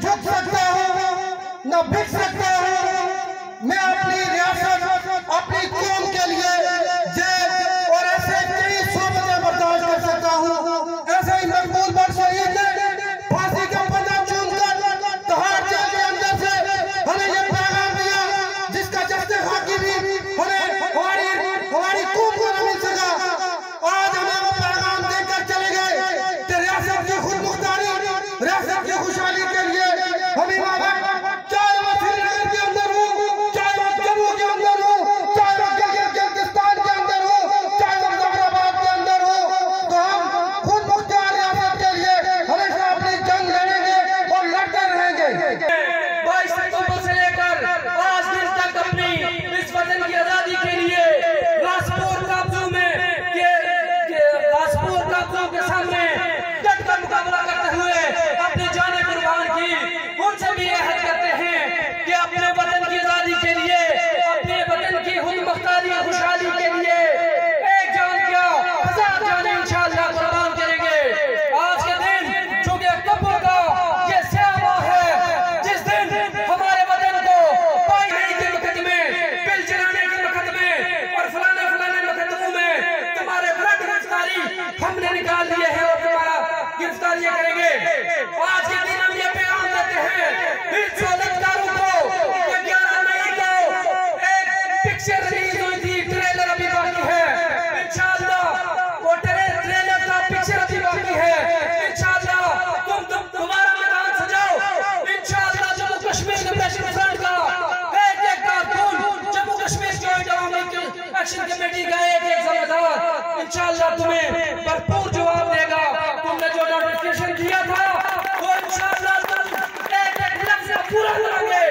झुक सकता हूँ, न बिक सकता हूँ। मैं अपनी रियासत, अपनी कौम के लिए जेल और ऐसे कई सोबतें बर्दाश्त कर सकता हूँ। ऐसे ही मकबूल बख्श शहीद ने फांसी का फंदा चूमकर तिहाड़ जेल के अंदर से हमें ये पैगाम दिया, जिसका जश्न खाकी भी हमें हमारी कौम को न मिल सका। आज हमें वो पैगाम देकर चले गए कि रियासत की खुद मुख्तारी, रियासत की खुशहाली के लिए हमें चाहे वो श्रीनगर के अंदर हो, चाहे वो जम्मू के अंदर हो, चाहे वो गिलगित-बाल्टिस्तान के अंदर हो, चाहे वो मुजफ्फराबाद के अंदर हो, तो हम खुद मुख्तार रियासत के लिए हमेशा अपनी जंग लड़ेंगे और लड़ते रहेंगे। 22 अक्टूबर से लेकर आज दिन तक अपनी इस वतन की आजादी के लिए राजपुर काबू के सामने डटकर मुकाबला करते हुए अपनी जाने कुर्बान की। उनसे भी अहद करते हैं कि अपने वतन की आजादी के लिए, अपने वतन की खुद मुख्तारी और खुशहाली के लिए एक जान क्या 1000 जानें इंशाअल्लाह कुर्बान करेंगे। आज के दिन चूंकि अक्टूबर का ये स्यामा है, जिस दिन हमारे वतन को पाई के मुकदमे, बिल जलाने के मुकदमे और फलाने मुकदमों में तुम्हारे ब्लड गिरफ्तारी हमने निकाल लिए हैं और तुम्हारा गिरफ्तारी करेंगे। आज के दिन हम ये पैगाम देते हैं इन सौलतकारों को कि 11 मई को एक पिक्चर रिलीज हुई थी, ट्रेलर अभी बाकी है। इंशाअल्लाह वो ट्रेलर का पिक्चर अभी बाकी है। इंशाअल्लाह तुम्हारा मैदान सजाओ। इंशाअल्लाह जम्मू कश्मीर लिबरेशन फ्रंट का एक कारकुन, जम्मू कश्मीर जॉइंट अवामी एक्शन कमेटी का एक जिम्मेदार इंशाअल्लाह तुम्हें भरपूर जवाब देगा। तुमने जो नोटिफिकेशन दिया था वो इंशाअल्लाह तुम एक लफ्ज पूरा करोगे।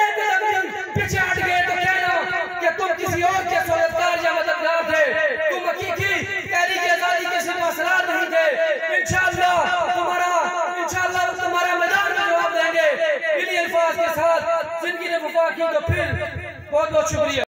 एक लफ्ज पीछे हट गए तो कहना कि तुम किसी और के सौलतकार या मददगार थे, तुम हकीकी तहरीक आजादी के सिपाहसालार नहीं थे। इंशाअल्लाह तुम्हारा मैदान में जवाब देंगे। इन्हीं अल्फाज के साथ जिंदगी ने वफा की, तो फिर बहुत बहुत शुक्रिया।